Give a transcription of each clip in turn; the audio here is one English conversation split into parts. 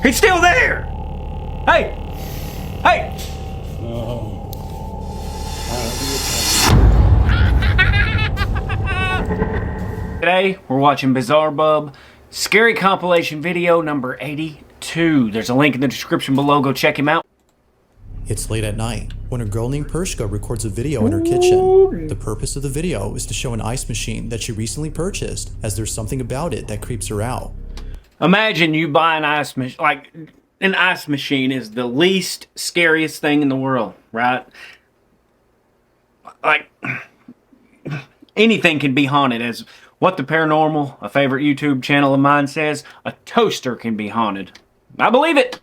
He's still there! Hey! Hey! No. Today, we're watching Bizarre Bub, scary compilation video number 82. There's a link in the description below. Go check him out. It's late at night when a girl named Pershka records a video in her kitchen. The purpose of the video is to show an ice machine that she recently purchased, as there's something about it that creeps her out. Imagine you buy an ice machine. Like, an ice machine is the least scariest thing in the world, right? Like, anything can be haunted. As What the Paranormal, a favorite YouTube channel of mine, says, a toaster can be haunted. I believe it.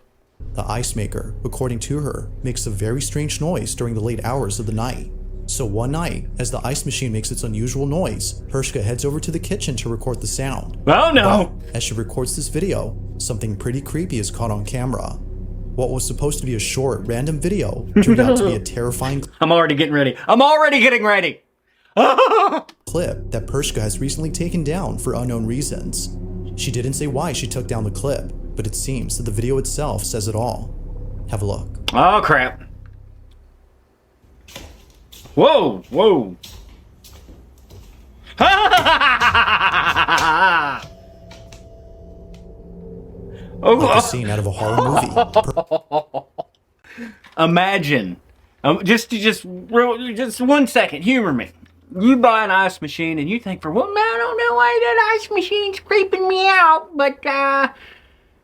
The ice maker, according to her, makes a very strange noise during the late hours of the night. So one night, as the ice machine makes its unusual noise, Pershka heads over to the kitchen to record the sound. Oh no! But as she records this video, something pretty creepy is caught on camera. What was supposed to be a short, random video turned out to be a terrifying I'm already getting ready. I'm already getting ready! clip that Pershka has recently taken down for unknown reasons. She didn't say why she took down the clip, but it seems that the video itself says it all. Have a look. Oh crap. Whoa, whoa. Like a scene out of a horror movie. Imagine. Just 1 second, humor me. You buy an ice machine and you think for, well, man, I don't know why that ice machine's creeping me out, but,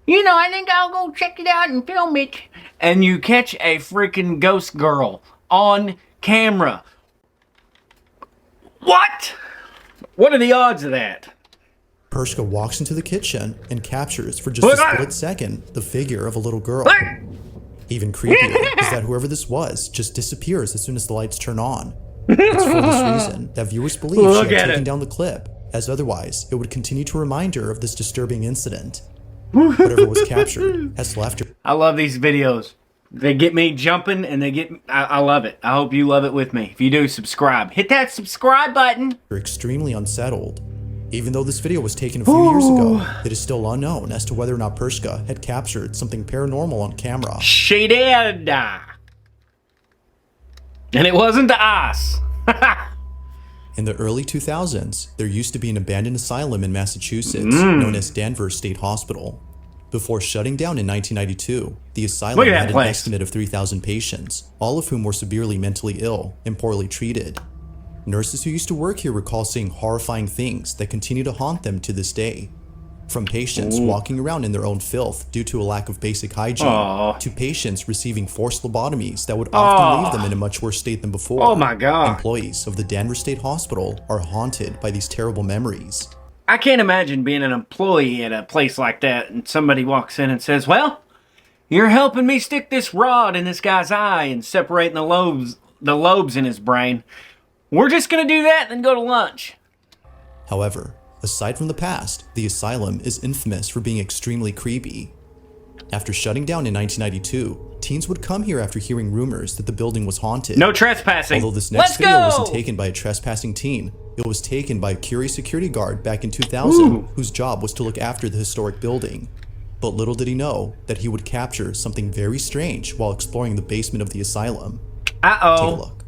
you know, I think I'll go check it out and film it. And you catch a freaking ghost girl on camera. What? What are the odds of that? Pershka walks into the kitchen and captures for just a split second the figure of a little girl. Even creepier is that whoever this was just disappears as soon as the lights turn on. It's for this reason that viewers believe she had taken down the clip, as otherwise it would continue to remind her of this disturbing incident. Whatever was captured has left her. I love these videos. They get me jumping and I love it. I hope you love it with me. If you do, subscribe. Hit that subscribe button. Extremely unsettled. Even though this video was taken a few years ago, it is still unknown as to whether or not Pershka had captured something paranormal on camera. She did. And it wasn't the ice. In the early 2000s, there used to be an abandoned asylum in Massachusetts known as Danvers State Hospital. Before shutting down in 1992, the asylum had an estimate of 3,000 patients, all of whom were severely mentally ill and poorly treated. Nurses who used to work here recall seeing horrifying things that continue to haunt them to this day. From patients walking around in their own filth due to a lack of basic hygiene, to patients receiving forced lobotomies that would often leave them in a much worse state than before. Oh my God. Employees of the Danvers State Hospital are haunted by these terrible memories. I can't imagine being an employee at a place like that and somebody walks in and says, well, you're helping me stick this rod in this guy's eye and separating the lobes in his brain. We're just going to do that and then go to lunch. However, aside from the past, the asylum is infamous for being extremely creepy. After shutting down in 1992, teens would come here after hearing rumors that the building was haunted. No trespassing. Although this next video wasn't taken by a trespassing teen, it was taken by a curious security guard back in 2000 whose job was to look after the historic building. But little did he know that he would capture something very strange while exploring the basement of the asylum. Uh-oh. Take a look.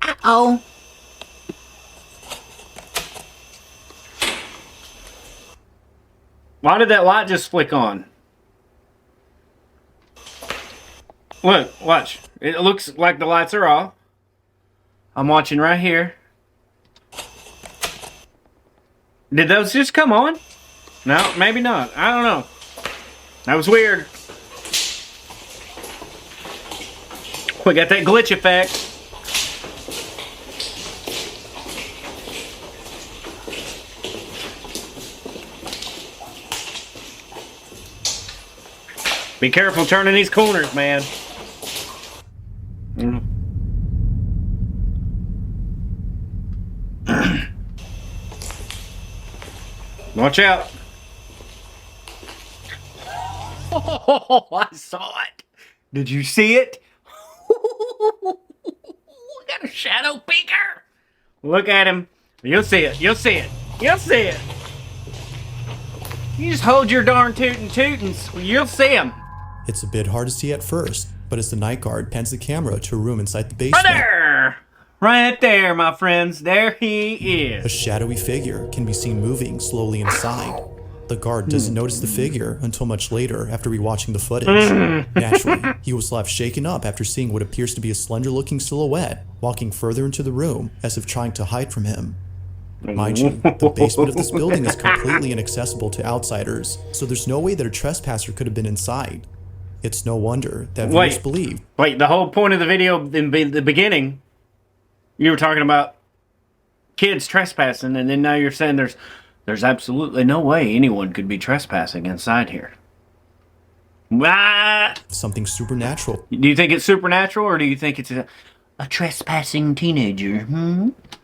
Uh-oh. Why did that light just flick on? Look, watch. It looks like the lights are off. I'm watching right here. Did those just come on? No, maybe not. I don't know. That was weird. We got that glitch effect. Be careful turning these corners, man. Watch out. Oh, I saw it. Did you see it? We got a shadow peeker. Look at him. You'll see it. You'll see it. You'll see it. You just hold your darn tootin'. You'll see him. It's a bit hard to see at first, but as the night guard pans the camera to a room inside the basement... Right there! Right there, my friends. There he is. A shadowy figure can be seen moving slowly inside. The guard doesn't notice the figure until much later after rewatching the footage. Naturally, he was left shaken up after seeing what appears to be a slender-looking silhouette walking further into the room as if trying to hide from him. Mind you, the basement of this building is completely inaccessible to outsiders, so there's no way that a trespasser could have been inside. It's no wonder that viewers believe... Wait, the whole point of the video in the beginning, you were talking about kids trespassing, and then now you're saying there's absolutely no way anyone could be trespassing inside here. Something supernatural. Do you think it's supernatural, or do you think it's a trespassing teenager?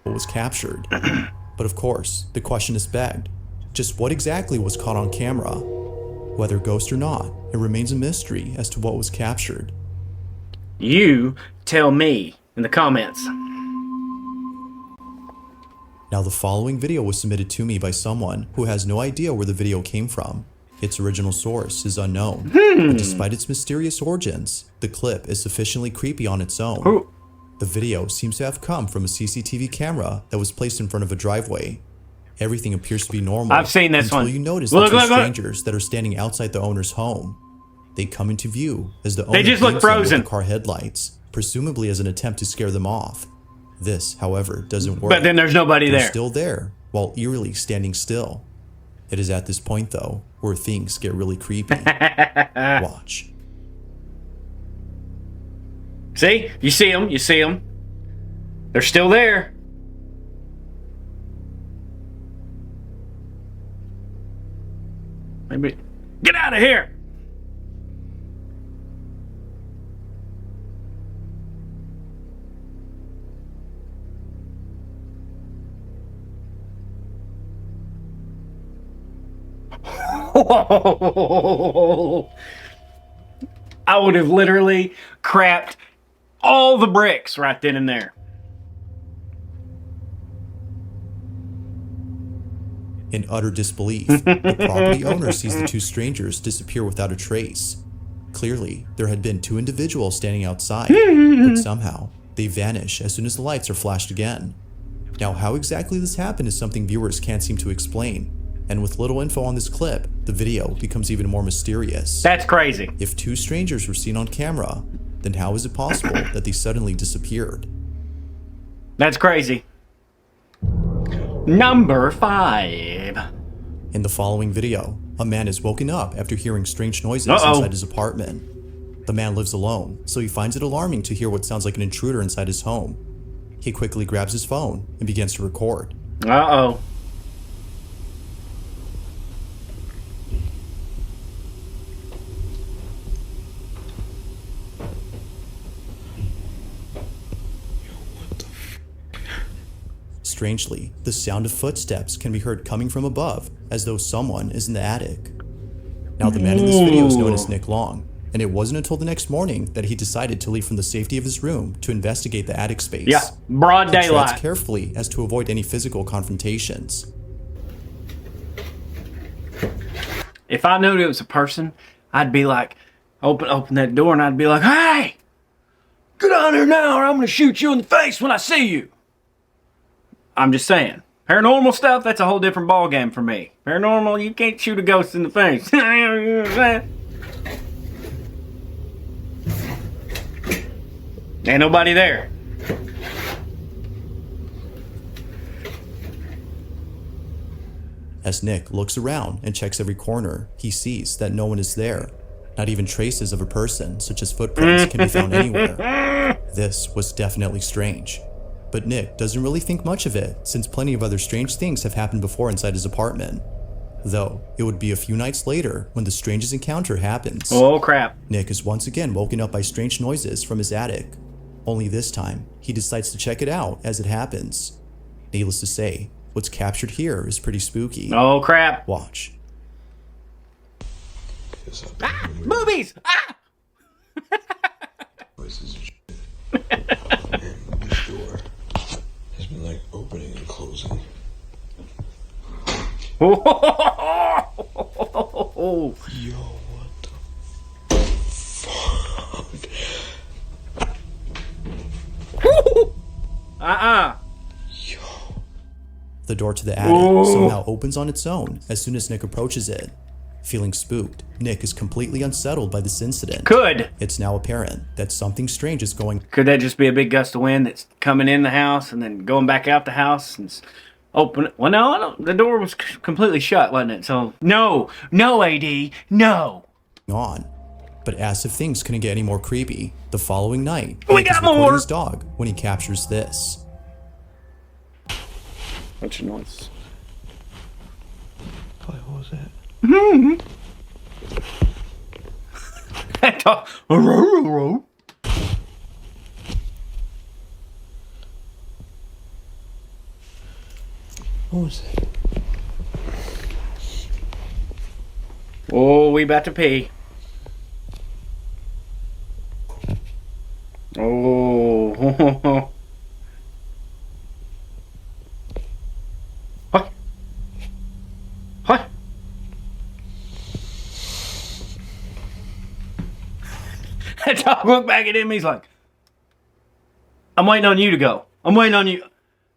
Was captured. But of course, the question is begged. Just what exactly was caught on camera? Whether ghost or not, it remains a mystery as to what was captured. You tell me in the comments. Now the following video was submitted to me by someone who has no idea where the video came from. Its original source is unknown, but despite its mysterious origins, the clip is sufficiently creepy on its own. The video seems to have come from a CCTV camera that was placed in front of a driveway. Everything appears to be normal. I've seen this until one. You notice the two strangers that are standing outside the owner's home. They come into view as the owner just look frozen with the car headlights, presumably as an attempt to scare them off. This, however, doesn't work. But then there's nobody there. They're still there, while eerily standing still. It is at this point, though, where things get really creepy. Watch. See? You see them. You see them. They're still there. Maybe. Get out of here. I would have literally crapped all the bricks right then and there. In utter disbelief, the property owner sees the two strangers disappear without a trace. Clearly, there had been two individuals standing outside, but somehow they vanish as soon as the lights are flashed again. Now, how exactly this happened is something viewers can't seem to explain. And with little info on this clip, the video becomes even more mysterious. That's crazy. If two strangers were seen on camera, then how is it possible that they suddenly disappeared? That's crazy. Number 5. In the following video, a man is woken up after hearing strange noises inside his apartment. The man lives alone, so he finds it alarming to hear what sounds like an intruder inside his home. He quickly grabs his phone and begins to record. Uh-oh. Strangely, the sound of footsteps can be heard coming from above, as though someone is in the attic. Now, the man in this video is known as Nick Long, and it wasn't until the next morning that he decided to leave from the safety of his room to investigate the attic space. Yeah, broad daylight. He treads carefully as to avoid any physical confrontations. If I knew it was a person, I'd be like, open that door, and I'd be like, hey, get out here now, or I'm going to shoot you in the face when I see you. I'm just saying. Paranormal stuff, that's a whole different ballgame for me. Paranormal, you can't shoot a ghost in the face. Ain't nobody there. As Nick looks around and checks every corner, he sees that no one is there. Not even traces of a person, such as footprints, can be found anywhere. This was definitely strange. But Nick doesn't really think much of it, since plenty of other strange things have happened before inside his apartment. Though, it would be a few nights later when the strangest encounter happens. Oh crap. Nick is once again woken up by strange noises from his attic. Only this time, he decides to check it out as it happens. Needless to say, what's captured here is pretty spooky. Oh crap. Watch. Ah! Boobies! Ah! Voices and shit. And this door has been like opening and closing. Oh. Yo, what the fuck? Yo. The door to the attic somehow opens on its own as soon as Nick approaches it. Feeling spooked, Nick is completely unsettled by this incident. It's now apparent that something strange is going. Could that just be a big gust of wind that's coming in the house and then going back out the house and open it? Well, no, the door was completely shut, wasn't it? So, no, AD, no. On. But as if things couldn't get any more creepy, the following night, We Nick is got recording more! his dog when he captures this. What's your noise? What was that? That dog. What was that? Oh, we about to pee. Oh. What? What? That dog looked back at him. He's like, I'm waiting on you to go. I'm waiting on you.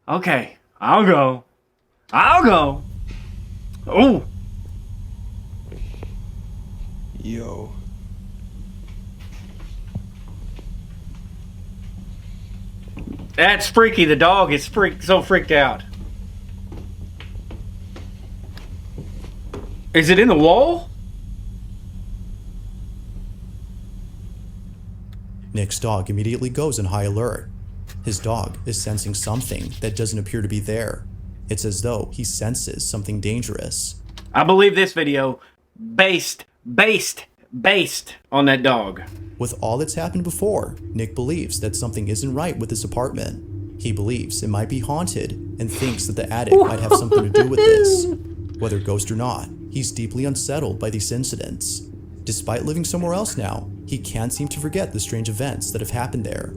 Okay, I'll go. Oh. Yo. That's freaky. The dog is so freaked out. Is it in the wall? Nick's dog immediately goes in high alert. His dog is sensing something that doesn't appear to be there. It's as though he senses something dangerous. I believe this video based on that dog. With all that's happened before, Nick believes that something isn't right with his apartment. He believes it might be haunted and thinks that the attic might have something to do with this. Whether ghost or not, he's deeply unsettled by these incidents. Despite living somewhere else now, he can't seem to forget the strange events that have happened there.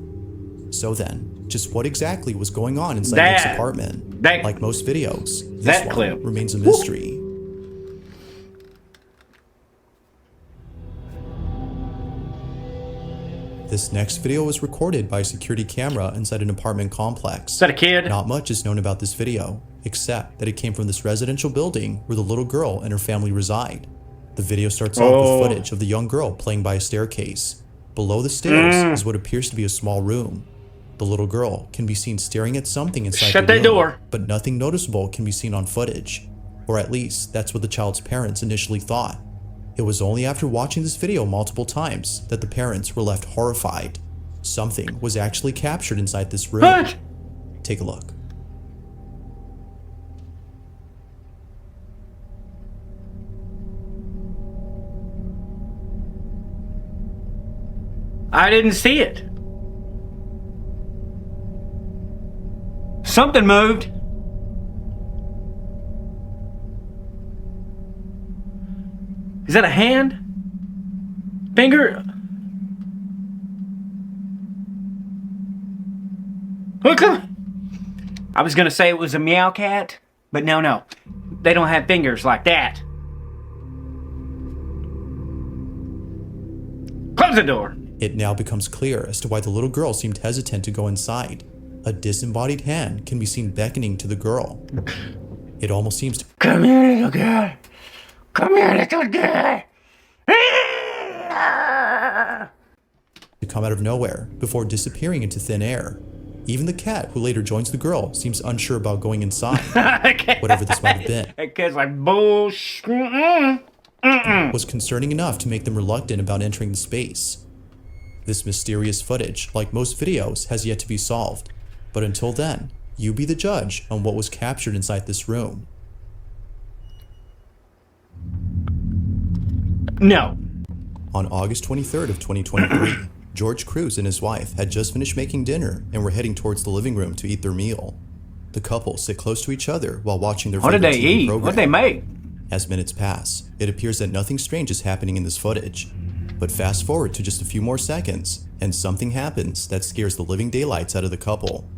So then, just what exactly was going on inside Nick's apartment? Like most videos, this one remains a mystery. This next video was recorded by a security camera inside an apartment complex. Is that a kid? Not much is known about this video, except that it came from this residential building where the little girl and her family reside. The video starts off with footage of the young girl playing by a staircase. Below the stairs is what appears to be a small room. The little girl can be seen staring at something inside the room, door. but nothing noticeable can be seen on footage. Or at least, that's what the child's parents initially thought. It was only after watching this video multiple times that the parents were left horrified. Something was actually captured inside this room. What? Take a look. I didn't see it. Something moved. Is that a hand? Finger? Look! I was gonna say it was a meow cat, but no. They don't have fingers like that. Close the door. It now becomes clear as to why the little girl seemed hesitant to go inside. A disembodied hand can be seen beckoning to the girl. It almost seems to Come here, little girl. Come here, little girl. come out of nowhere before disappearing into thin air. Even the cat, who later joins the girl, seems unsure about going inside, whatever this might have been. That cat's like, bullshit. Was concerning enough to make them reluctant about entering the space. This mysterious footage, like most videos, has yet to be solved. But until then, you be the judge on what was captured inside this room. No. On August 23rd of 2023, George Cruz and his wife had just finished making dinner and were heading towards the living room to eat their meal. The couple sit close to each other while watching their favorite TV program. What did they make? As minutes pass, it appears that nothing strange is happening in this footage. But fast forward to just a few more seconds, and something happens that scares the living daylights out of the couple.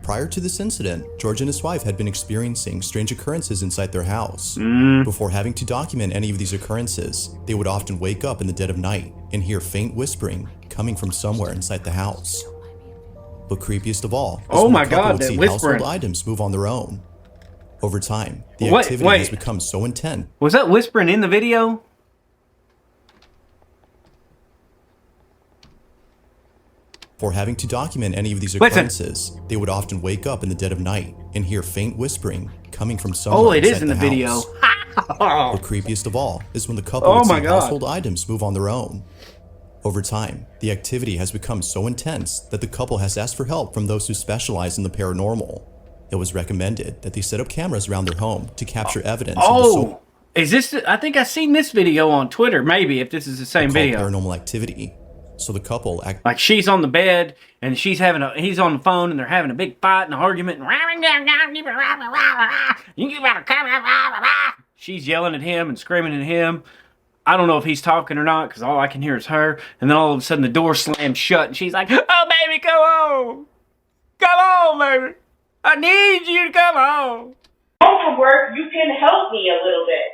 Prior to this incident, George and his wife had been experiencing strange occurrences inside their house. Before having to document any of these occurrences, they would often wake up in the dead of night and hear faint whispering coming from somewhere inside the house. But creepiest of all is when the couple would see household items move on their own. Over time, the activity has become so intense. Was that whispering in the video? For having to document any of these occurrences, they would often wake up in the dead of night and hear faint whispering coming from somewhere inside the house. Video. But creepiest of all is when the couple would see household items move on their own. Over time, the activity has become so intense that the couple has asked for help from those who specialize in the paranormal. It was recommended that they set up cameras around their home to capture evidence of the is this? I think I've seen this video on Twitter, maybe, if this is the same video. Paranormal activity. So the couple like she's on the bed and he's on the phone and they're having a big fight and argument and she's yelling at him and screaming at him. I don't know if he's talking or not because all I can hear is her. And then all of a sudden the door slams shut and she's like, "Oh baby, come on. Come on, baby. I need you to come on." Home from work, you can help me a little bit.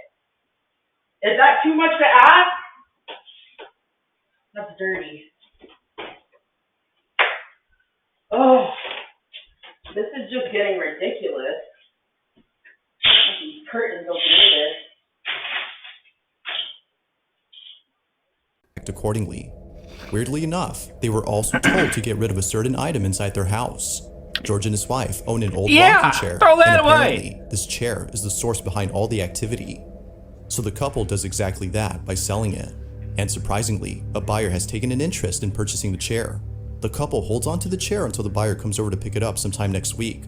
Is that too much to ask? That's dirty. Oh, this is just getting ridiculous. These curtains open this. Accordingly. Weirdly enough, they were also told to get rid of a certain item inside their house. George and his wife owned an old rocking chair. Throw that and apparently, away. This chair is the source behind all the activity. So the couple does exactly that by selling it. And surprisingly, a buyer has taken an interest in purchasing the chair. The couple holds onto the chair until the buyer comes over to pick it up sometime next week.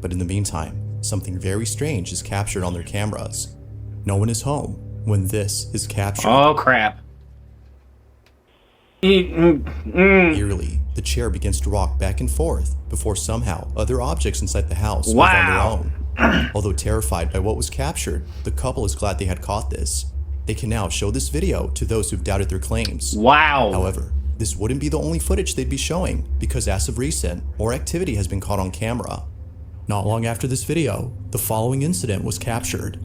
But in the meantime, something very strange is captured on their cameras. No one is home when this is captured. Oh crap. Eerily, the chair begins to rock back and forth before somehow other objects inside the house move on their own. Although terrified by what was captured, the couple is glad they had caught this. They can now show this video to those who've doubted their claims. Wow. However, this wouldn't be the only footage they'd be showing because as of recent, more activity has been caught on camera. Not long after this video, the following incident was captured.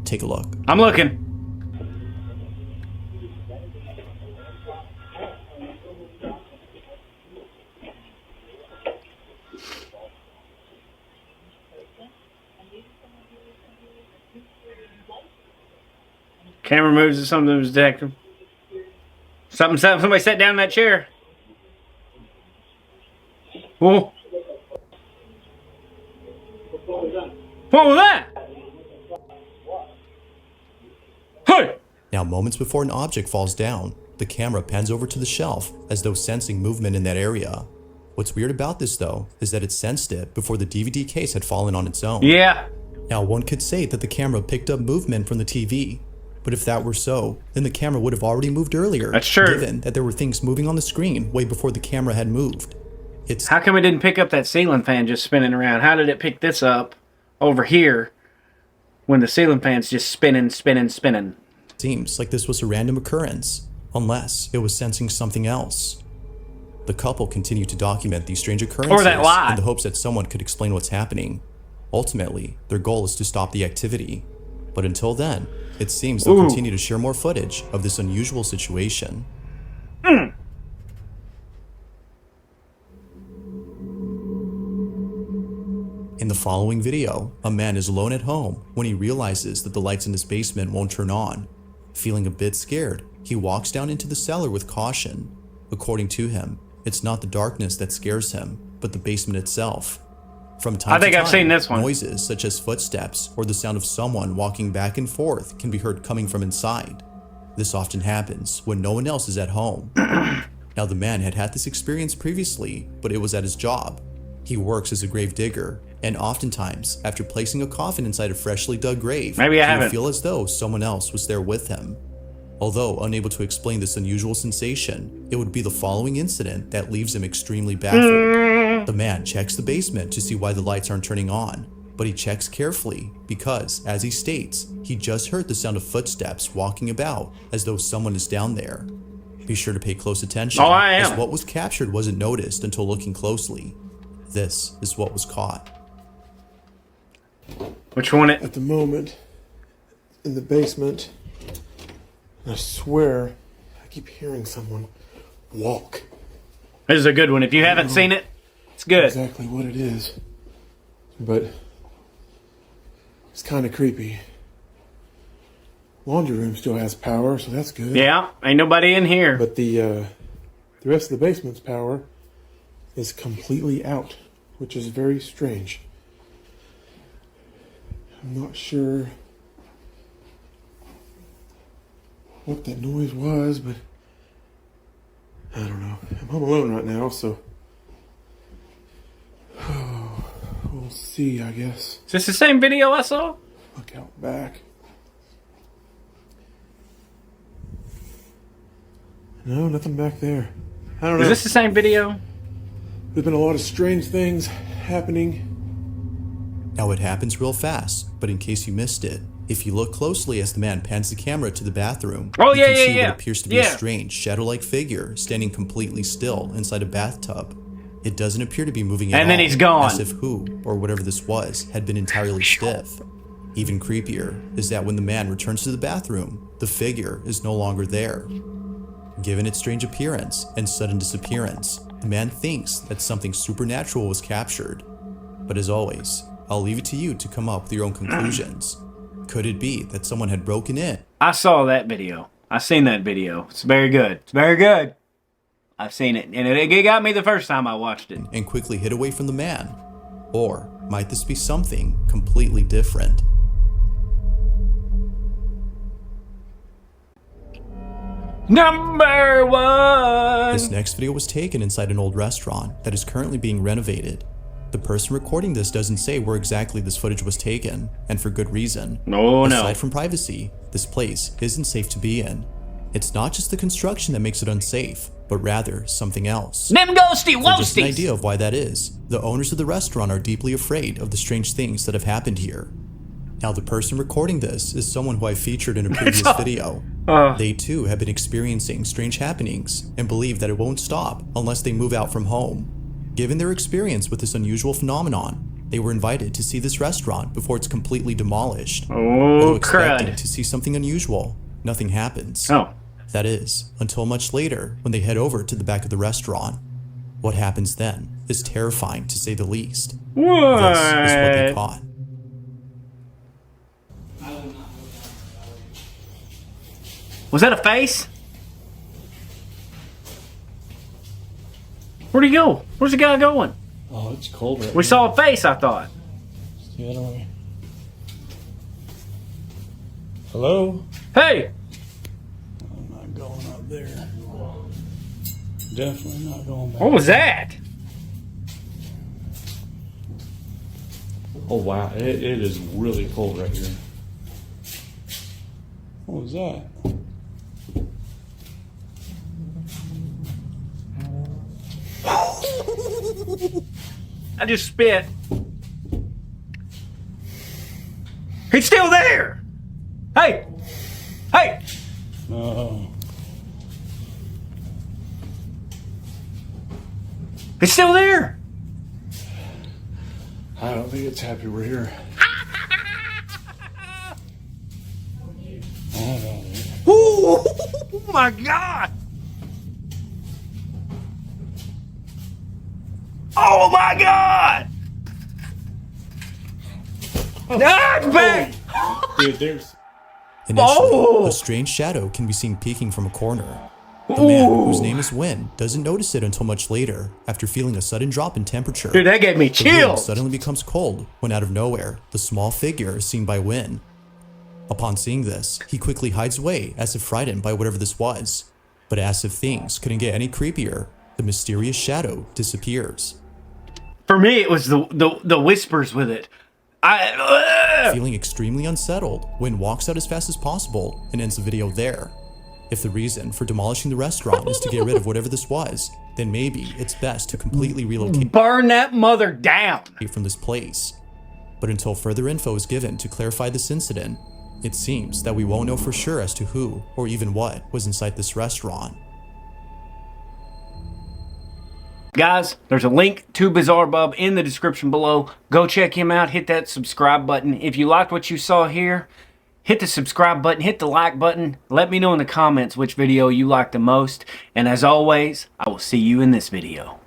Take a look. I'm looking. Camera moves or something was detected. Somebody sat down in that chair. Whoa. What was that? Hey! Now, moments before an object falls down, the camera pans over to the shelf as though sensing movement in that area. What's weird about this, though, is that it sensed it before the DVD case had fallen on its own. Yeah. Now, one could say that the camera picked up movement from the TV. But if that were so, then the camera would have already moved earlier. That's true. Given that there were things moving on the screen way before the camera had moved. How come it didn't pick up that ceiling fan just spinning around? How did it pick this up over here when the ceiling fan's just spinning? Seems like this was a random occurrence, unless it was sensing something else. The couple continued to document these strange occurrences or that lie. in the hopes that someone could explain what's happening. Ultimately, their goal is to stop the activity. But until then, it seems they'll continue to share more footage of this unusual situation. In the following video, a man is alone at home when he realizes that the lights in his basement won't turn on. Feeling a bit scared, he walks down into the cellar with caution. According to him, it's not the darkness that scares him, but the basement itself. From time to time, I've seen this one. Noises such as footsteps or the sound of someone walking back and forth can be heard coming from inside. This often happens when no one else is at home. Now, the man had this experience previously, but it was at his job. He works as a grave digger, and oftentimes, after placing a coffin inside a freshly dug grave, he would feel as though someone else was there with him. Although unable to explain this unusual sensation, it would be the following incident that leaves him extremely baffled. The man checks the basement to see why the lights aren't turning on, but he checks carefully because, as he states, he just heard the sound of footsteps walking about as though someone is down there. Be sure to pay close attention, as what was captured wasn't noticed until looking closely. This is what was caught. Which one? At the moment, in the basement, I swear, I keep hearing someone walk. This is a good one. If you haven't seen it, it's good. Exactly what it is. But it's kind of creepy. Laundry room still has power, so that's good. Yeah, ain't nobody in here. But the rest of the basement's power is completely out, which is very strange. I'm not sure what that noise was, but I don't know. I'm home alone right now, so we'll see, I guess. Is this the same video I saw? Look out back. No, nothing back there. I don't know. Is this the same video? There's been a lot of strange things happening. Now it happens real fast, but in case you missed it, if you look closely as the man pans the camera to the bathroom, Oh, you yeah, can see yeah. what appears to be a strange shadow-like figure standing completely still inside a bathtub. It doesn't appear to be moving at all. And then he's gone. As if who, or whatever this was, had been entirely stiff. Even creepier is that when the man returns to the bathroom, the figure is no longer there. Given its strange appearance and sudden disappearance, the man thinks that something supernatural was captured. But as always, I'll leave it to you to come up with your own conclusions. Could it be that someone had broken in? I saw that video. I seen that video. It's very good. It's very good. I've seen it. And it got me the first time I watched it. And quickly hid away from the man? Or might this be something completely different? Number one! This next video was taken inside an old restaurant that is currently being renovated. The person recording this doesn't say where exactly this footage was taken, and for good reason. Oh, no. Aside from privacy, this place isn't safe to be in. It's not just the construction that makes it unsafe, but rather something else. Them ghosty For just an wosties! idea of why that is, the owners of the restaurant are deeply afraid of the strange things that have happened here. Now, the person recording this is someone who I featured in a previous video. They too have been experiencing strange happenings and believe that it won't stop unless they move out from home. Given their experience with this unusual phenomenon, they were invited to see this restaurant before it's completely demolished. Although Oh, expecting crud. to see something unusual, nothing happens. Oh. That is, until much later when they head over to the back of the restaurant. What happens then is terrifying to say the least. What? This is what they caught. Was that a face? Where'd he go? Where's the guy going? Oh, it's cold right We saw a face, I thought. the other way. Hello? Hey! I'm not going up there. Definitely not going back. What was that? Oh wow, it is really cold right here. What was that? I just spit. He's still there! Hey! Hey! Oh. He's still there! I don't think it's happy we're here. Ooh, oh my God! Oh my God! Ah, it's back! Dude, there's... Initially, Oh! a strange shadow can be seen peeking from a corner. The man, whose name is Win, doesn't notice it until much later, after feeling a sudden drop in temperature. Dude, that gave me The room chills! suddenly becomes cold when out of nowhere, the small figure is seen by Win. Upon seeing this, he quickly hides away as if frightened by whatever this was. But as if things couldn't get any creepier, the mysterious shadow disappears. For me, it was the whispers with it. Feeling extremely unsettled, Win walks out as fast as possible and ends the video there. If the reason for demolishing the restaurant is to get rid of whatever this was, then maybe it's best to completely relocate Burn that mother down! from this place. But until further info is given to clarify this incident, it seems that we won't know for sure as to who or even what was inside this restaurant. Guys, there's a link to Bizarre Bub in the description below. Go check him out. Hit that subscribe button. If you liked what you saw here, hit the subscribe button, hit the like button. Let me know in the comments which video you liked the most. And as always, I will see you in this video.